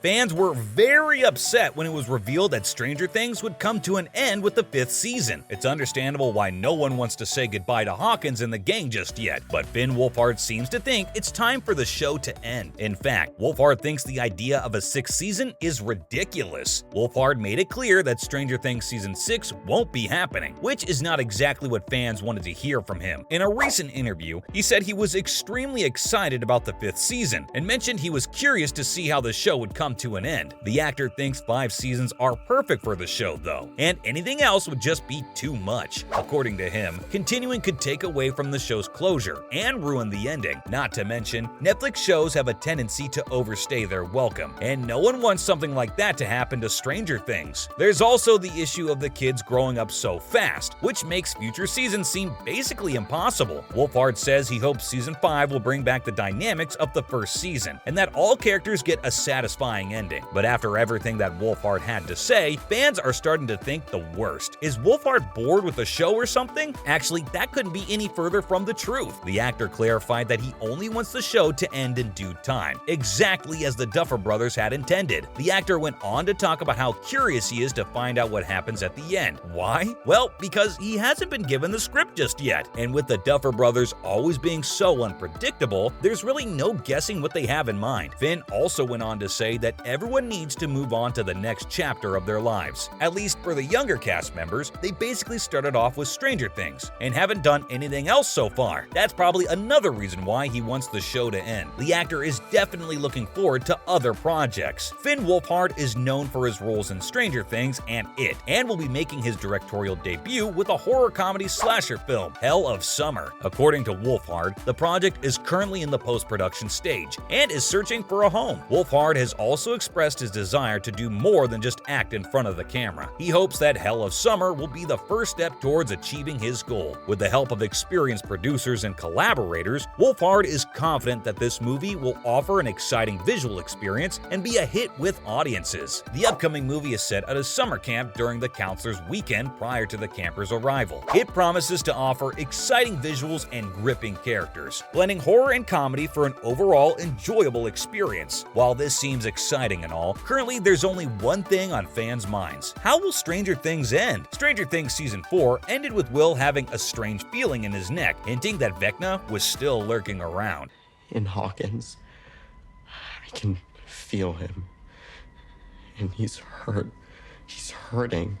Fans were very upset when it was revealed that Stranger Things would come to an end with the 5th season. It's understandable why no one wants to say goodbye to Hawkins and the gang just yet, but Finn Wolfhard seems to think it's time for the show to end. In fact, Wolfhard thinks the idea of a 6th season is ridiculous. Wolfhard made it clear that Stranger Things Season 6 won't be happening, which is not exactly what fans wanted to hear from him. In a recent interview, he said he was extremely excited about the 5th season and mentioned he was curious to see how the show would come to an end. The actor thinks 5 seasons are perfect for the show though, and anything else would just be too much. According to him, continuing could take away from the show's closure and ruin the ending. Not to mention, Netflix shows have a tendency to overstay their welcome, and no one wants something like that to happen to Stranger Things. There's also the issue of the kids growing up so fast, which makes future seasons seem basically impossible. Wolfhard says he hopes Season 5 will bring back the dynamics of the first season, and that all characters get a satisfying ending. But after everything that Wolfhard had to say, fans are starting to think the worst. Is Wolfhard bored with the show or something? Actually, that couldn't be any further from the truth. The actor clarified that he only wants the show to end in due time, exactly as the Duffer Brothers had intended. The actor went on to talk about how curious he is to find out what happens at the end. Why? Well, because he hasn't been given the script just yet, and with the Duffer Brothers always being so unpredictable, there's really no guessing what they have in mind. Finn also went on to say that everyone needs to move on to the next chapter of their lives. At least for the younger cast members, they basically started off with Stranger Things and haven't done anything else so far. That's probably another reason why he wants the show to end. The actor is definitely looking forward to other projects. Finn Wolfhard is known for his roles in Stranger Things and It, and will be making his directorial debut with a horror comedy slasher film, Hell of Summer. According to Wolfhard, the project is currently in the post-production stage and is searching for a home. Wolfhard has also expressed his desire to do more than just act in front of the camera. He hopes that Hell of Summer will be the first step towards achieving his goal. With the help of experienced producers and collaborators, Wolfhard is confident that this movie will offer an exciting visual experience and be a hit with audiences. The upcoming movie is set at a summer camp during the counselor's weekend prior to the campers' arrival. It promises to offer exciting visuals and gripping characters, blending horror and comedy for an overall enjoyable experience. While this seems exciting and all, currently there's only one thing on fans' minds. How will Stranger Things end? Stranger Things Season 4 ended with Will having a strange feeling in his neck, hinting that Vecna was still lurking around. In Hawkins, I can feel him. And he's hurt. He's hurting.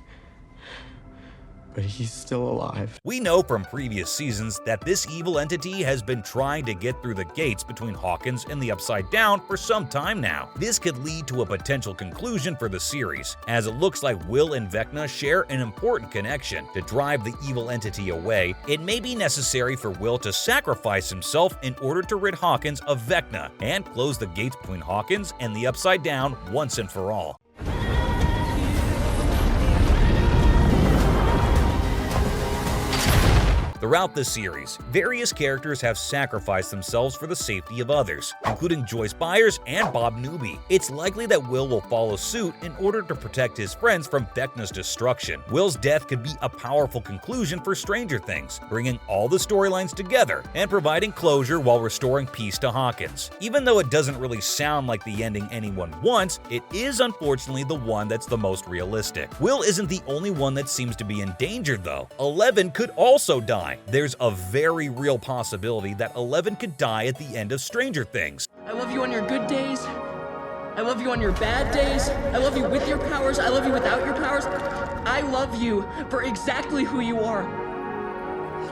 But he's still alive. We know from previous seasons that this evil entity has been trying to get through the gates between Hawkins and the Upside Down for some time now. This could lead to a potential conclusion for the series, as it looks like Will and Vecna share an important connection. To drive the evil entity away, it may be necessary for Will to sacrifice himself in order to rid Hawkins of Vecna and close the gates between Hawkins and the Upside Down once and for all. Throughout the series, various characters have sacrificed themselves for the safety of others, including Joyce Byers and Bob Newby. It's likely that Will follow suit in order to protect his friends from Vecna's destruction. Will's death could be a powerful conclusion for Stranger Things, bringing all the storylines together and providing closure while restoring peace to Hawkins. Even though it doesn't really sound like the ending anyone wants, it is unfortunately the one that's the most realistic. Will isn't the only one that seems to be in danger though. Eleven could also die. There's a very real possibility that Eleven could die at the end of Stranger Things. I love you on your good days. I love you on your bad days. I love you with your powers. I love you without your powers. I love you for exactly who you are.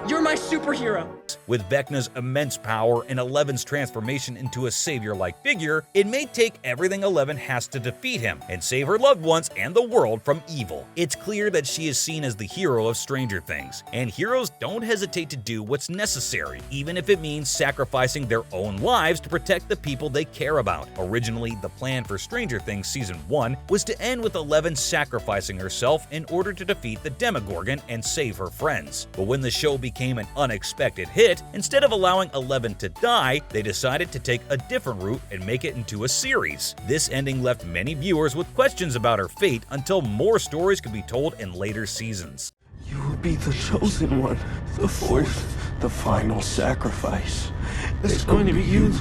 You're my superhero. With Vecna's immense power and Eleven's transformation into a savior-like figure, it may take everything Eleven has to defeat him and save her loved ones and the world from evil. It's clear that she is seen as the hero of Stranger Things, and heroes don't hesitate to do what's necessary, even if it means sacrificing their own lives to protect the people they care about. Originally, the plan for Stranger Things Season 1 was to end with Eleven sacrificing herself in order to defeat the Demogorgon and save her friends. But when the show became an unexpected hit, instead of allowing Eleven to die, they decided to take a different route and make it into a series. This ending left many viewers with questions about her fate until more stories could be told in later seasons. You will be the chosen one, the fourth, the final sacrifice. It's going to be you,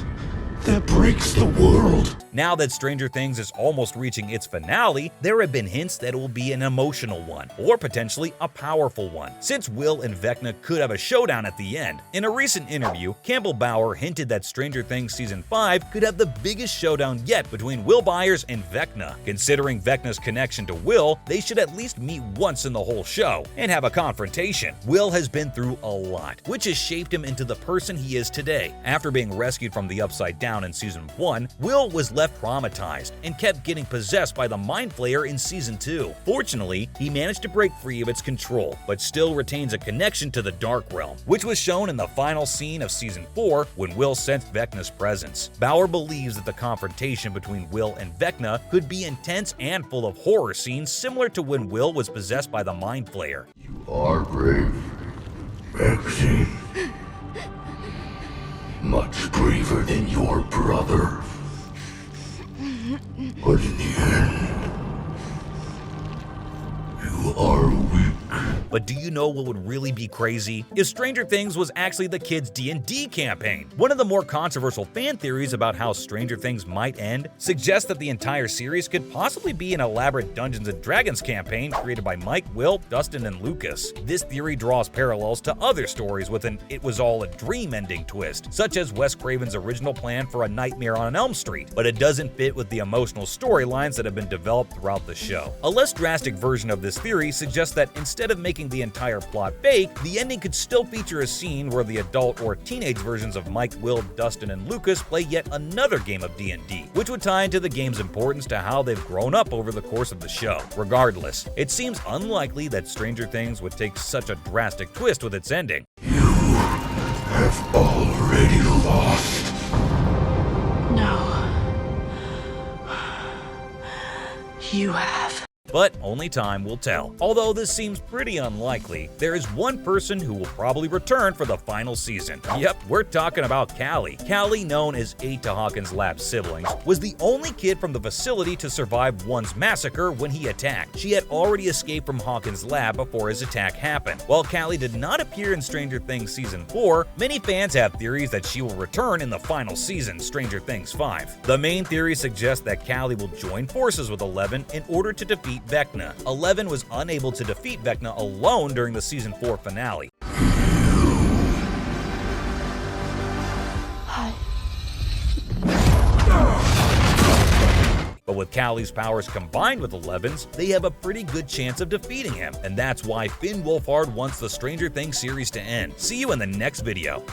that breaks the world. Now that Stranger Things is almost reaching its finale, there have been hints that it will be an emotional one, or potentially a powerful one, since Will and Vecna could have a showdown at the end. In a recent interview, Campbell Bower hinted that Stranger Things Season 5 could have the biggest showdown yet between Will Byers and Vecna. Considering Vecna's connection to Will, they should at least meet once in the whole show and have a confrontation. Will has been through a lot, which has shaped him into the person he is today. After being rescued from the Upside Down in Season 1, Will was left traumatized and kept getting possessed by the Mind Flayer in Season 2. Fortunately, he managed to break free of its control, but still retains a connection to the Dark Realm, which was shown in the final scene of Season 4 when Will sensed Vecna's presence. Bauer believes that the confrontation between Will and Vecna could be intense and full of horror scenes similar to when Will was possessed by the Mind Flayer. You are brave, Maxine. Much braver than your brother. But in the end, you are weak. But do you know what would really be crazy? If Stranger Things was actually the kids' D&D campaign. One of the more controversial fan theories about how Stranger Things might end suggests that the entire series could possibly be an elaborate Dungeons & Dragons campaign created by Mike, Will, Dustin, and Lucas. This theory draws parallels to other stories with an "it was all a dream" ending twist, such as Wes Craven's original plan for A Nightmare on Elm Street, but it doesn't fit with the emotional storylines that have been developed throughout the show. A less drastic version of this theory suggests that instead of making the entire plot fake, the ending could still feature a scene where the adult or teenage versions of Mike, Will, Dustin, and Lucas play yet another game of D&D, which would tie into the game's importance to how they've grown up over the course of the show. Regardless, it seems unlikely that Stranger Things would take such a drastic twist with its ending. You have already lost. No. You have. But only time will tell. Although this seems pretty unlikely, there is one person who will probably return for the final season. Yep, we're talking about Callie. Callie, known as 8 to Hawkins' lab siblings, was the only kid from the facility to survive One's massacre when he attacked. She had already escaped from Hawkins' lab before his attack happened. While Callie did not appear in Stranger Things Season 4, many fans have theories that she will return in the final season, Stranger Things 5. The main theory suggests that Callie will join forces with Eleven in order to defeat Vecna. Eleven was unable to defeat Vecna alone during the Season 4 finale. Hi. But with Callie's powers combined with Eleven's, they have a pretty good chance of defeating him, and that's why Finn Wolfhard wants the Stranger Things series to end. See you in the next video.